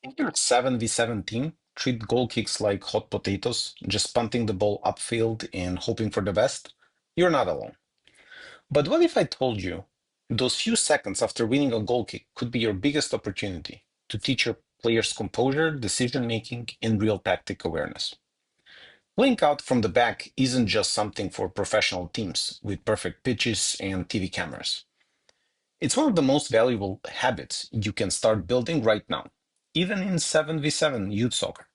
In your 7v7 team, treat goal kicks like hot potatoes, just punting the ball upfield and hoping for the best. You're not alone. But what if I told you those few seconds after winning a goal kick could be your biggest opportunity to teach your players composure, decision making, and real tactic awareness? Playing out from the back isn't just something for professional teams with perfect pitches and TV cameras. It's one of the most valuable habits you can start building right now, even in 7v7 youth soccer.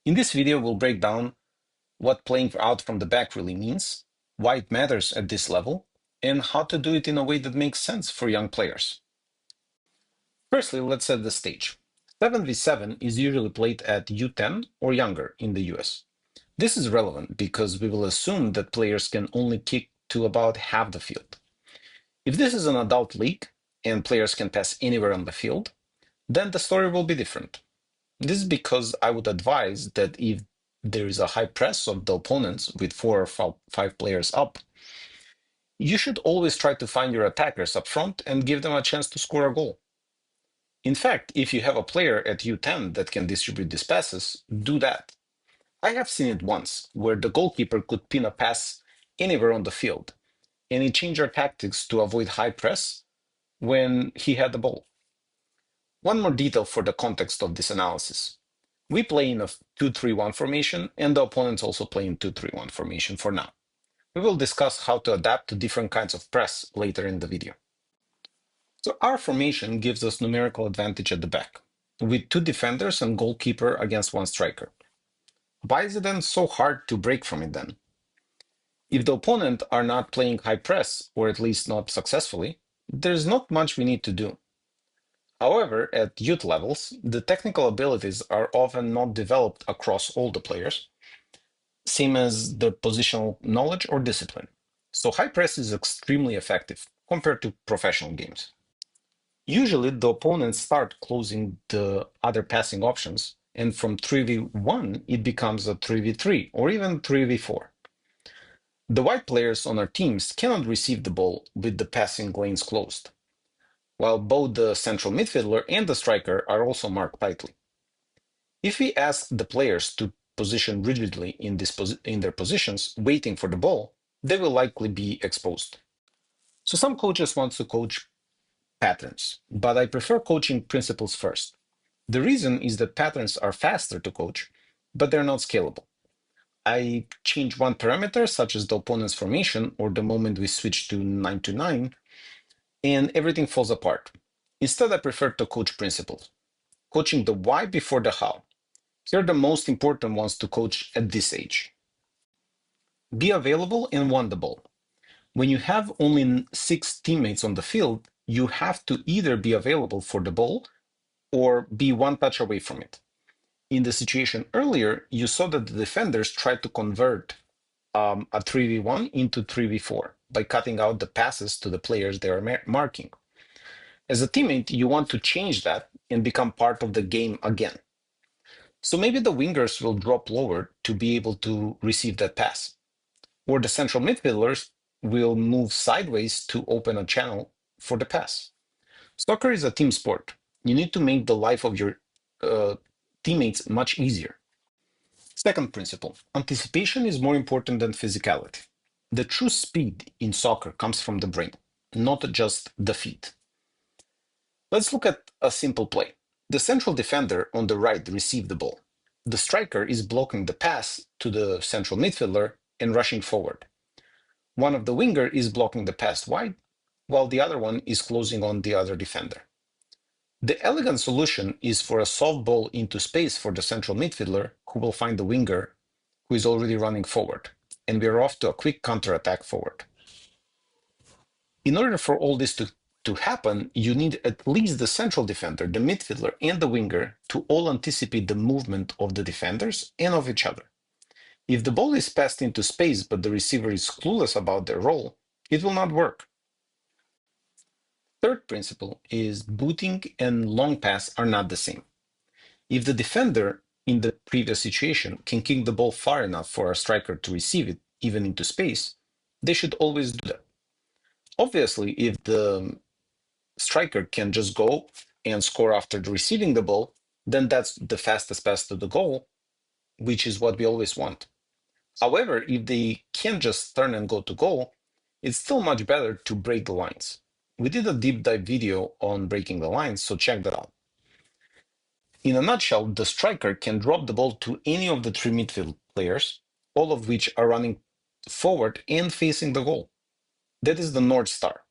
In this video, we'll break down what playing out from the back really means, why it matters at this level, and how to do it in a way that makes sense for young players. Firstly, let's set the stage. 7v7 is usually played at U10 or younger in the US. This is relevant because we will assume that players can only kick to about half the field. If this is an adult league and players can pass anywhere on the field, then the story will be different. This is because I would advise that if there is a high press of the opponents with 4 or 5 players up, you should always try to find your attackers up front and give them a chance to score a goal. In fact, if you have a player at U10 that can distribute these passes, do that. I have seen it once, where the goalkeeper could pin a pass anywhere on the field, and he changed our tactics to avoid high press when he had the ball. One more detail for the context of this analysis. We play in a 2-3-1 formation, and the opponents also play in 2-3-1 formation for now. We will discuss how to adapt to different kinds of press later in the video. So our formation gives us numerical advantage at the back, with 2 defenders and goalkeeper against 1 striker. Why is it then so hard to break from it then? If the opponent are not playing high press, or at least not successfully, there's not much we need to do. However, at youth levels, the technical abilities are often not developed across all the players, same as the positional knowledge or discipline. So high press is extremely effective compared to professional games. Usually, the opponents start closing the other passing options, and from 3v1, it becomes a 3v3 or even 3v4. The white players on our teams cannot receive the ball with the passing lanes closed, while both the central midfielder and the striker are also marked tightly. If we ask the players to position rigidly in their positions, waiting for the ball, they will likely be exposed. So some coaches want to coach patterns, but I prefer coaching principles first. The reason is that patterns are faster to coach, but they're not scalable. I change one parameter, such as the opponent's formation or the moment we switch to 9-9, and everything falls apart. Instead, I prefer to coach principles, coaching the why before the how. Here are the most important ones to coach at this age. Be available and want the ball. When you have only 6 teammates on the field, you have to either be available for the ball or be one touch away from it. In the situation earlier, you saw that the defenders tried to convert a 3v1 into 3v4 by cutting out the passes to the players they are marking. As a teammate, you want to change that and become part of the game again. So maybe the wingers will drop lower to be able to receive that pass, or the central midfielders will move sideways to open a channel for the pass. Soccer is a team sport. You need to make the life of your teammates much easier. Second principle, anticipation is more important than physicality. The true speed in soccer comes from the brain, not just the feet. Let's look at a simple play. The central defender on the right received the ball. The striker is blocking the pass to the central midfielder and rushing forward. One of the winger is blocking the pass wide, while the other one is closing on the other defender. The elegant solution is for a soft ball into space for the central midfielder, who will find the winger who is already running forward, and we are off to a quick counter-attack forward. In order for all this to happen, you need at least the central defender, the midfielder, and the winger to all anticipate the movement of the defenders and of each other. If the ball is passed into space but the receiver is clueless about their role, it will not work. Third principle is booting and long pass are not the same. If the defender in the previous situation can kick the ball far enough for a striker to receive it, even into space, they should always do that. Obviously, if the striker can just go and score after receiving the ball, then that's the fastest pass to the goal, which is what we always want. However, if they can't just turn and go to goal, it's still much better to break the lines. We did a deep dive video on breaking the lines, so check that out. In a nutshell, the striker can drop the ball to any of the three midfield players, all of which are running forward and facing the goal. That is the North Star.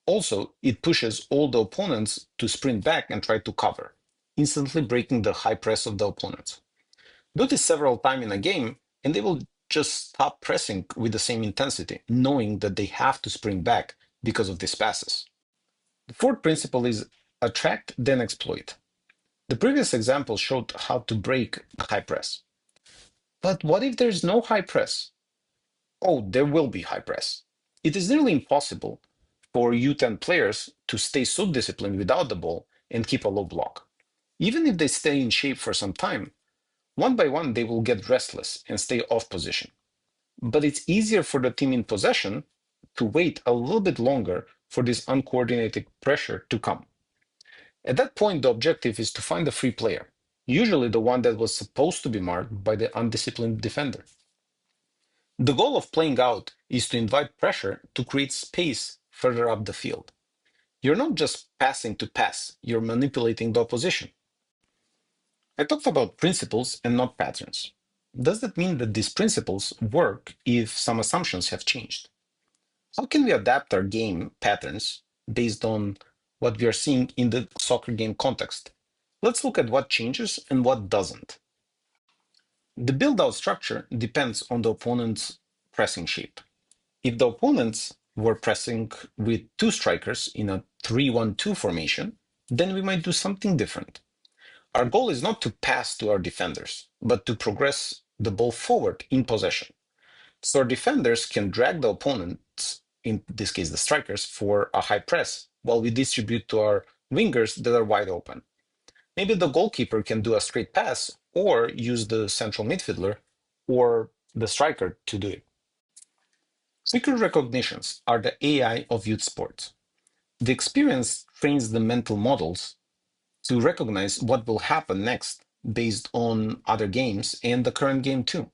Also, it pushes all the opponents to sprint back and try to cover, instantly breaking the high press of the opponents. Do this several times in a game, and they will just stop pressing with the same intensity, knowing that they have to sprint back because of these passes. The fourth principle is attract, then exploit. The previous example showed how to break the high press. But what if there's no high press? Oh, there will be high press. It is nearly impossible for U10 players to stay so disciplined without the ball and keep a low block. Even if they stay in shape for some time, one by one they will get restless and stay off position. But it's easier for the team in possession to wait a little bit longer for this uncoordinated pressure to come. At that point, the objective is to find a free player, usually the one that was supposed to be marked by the undisciplined defender. The goal of playing out is to invite pressure to create space further up the field. You're not just passing to pass, you're manipulating the opposition. I talked about principles and not patterns. Does that mean that these principles work if some assumptions have changed? How can we adapt our game patterns based on what we are seeing in the soccer game context? Let's look at what changes and what doesn't. The build-out structure depends on the opponent's pressing shape. If the opponents were pressing with two strikers in a 3-1-2 formation, then we might do something different. Our goal is not to pass to our defenders, but to progress the ball forward in possession. So our defenders can drag the opponents, in this case the strikers, for a high press, while we distribute to our wingers that are wide open. Maybe the goalkeeper can do a straight pass or use the central midfielder or the striker to do it. Quicker recognitions are the AI of youth sports. The experience trains the mental models to recognize what will happen next based on other games and the current game too.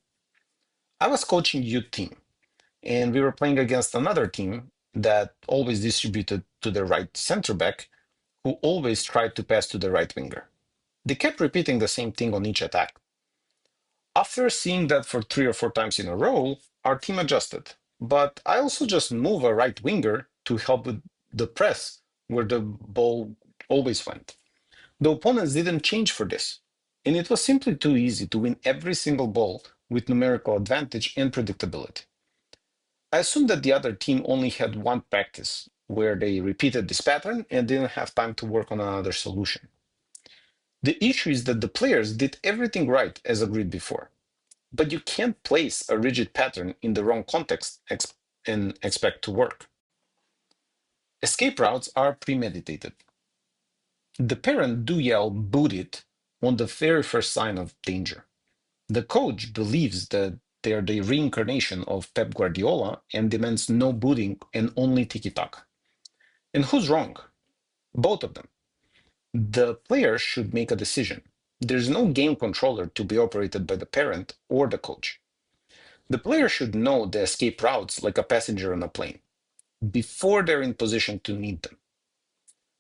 I was coaching youth team and we were playing against another team that always distributed to the right center back who always tried to pass to the right winger. They kept repeating the same thing on each attack. After seeing that for 3 or 4 times in a row, our team adjusted. But I also just move a right winger to help with the press where the ball always went. The opponents didn't change for this, and it was simply too easy to win every single ball with numerical advantage and predictability. I assumed that the other team only had one practice where they repeated this pattern and didn't have time to work on another solution. The issue is that the players did everything right as agreed before, but you can't place a rigid pattern in the wrong context and expect to work. Escape routes are premeditated. The parent do yell "boot it" on the very first sign of danger. The coach believes that they are the reincarnation of Pep Guardiola and demands no booting and only tiki-taka. And who's wrong? Both of them. The player should make a decision. There's no game controller to be operated by the parent or the coach. The player should know the escape routes like a passenger on a plane before they're in position to need them.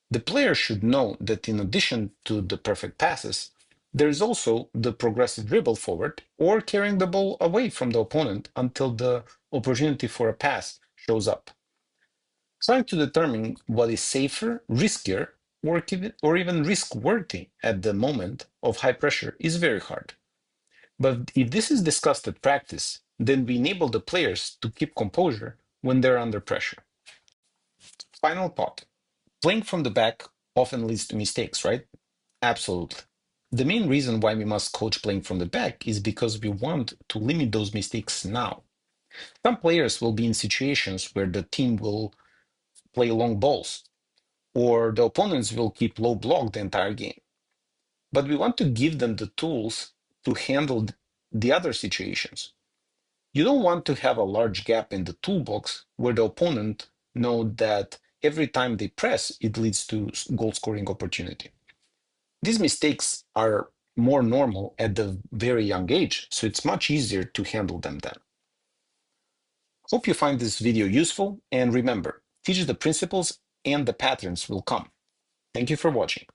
The player should know that in addition to the perfect passes, there is also the progressive dribble forward or carrying the ball away from the opponent until the opportunity for a pass shows up. Trying to determine what is safer, riskier, or even risk-worthy at the moment of high pressure is very hard. But if this is discussed at practice, then we enable the players to keep composure when they're under pressure. Final thought. Playing from the back often leads to mistakes, right? Absolutely. The main reason why we must coach playing from the back is because we want to limit those mistakes now. Some players will be in situations where the team will play long balls, or the opponents will keep low block the entire game. But we want to give them the tools to handle the other situations. You don't want to have a large gap in the toolbox where the opponent know that every time they press, it leads to goal scoring opportunity. These mistakes are more normal at the very young age, so it's much easier to handle them then. Hope you find this video useful, and remember, teach the principles and the patterns will come. Thank you for watching.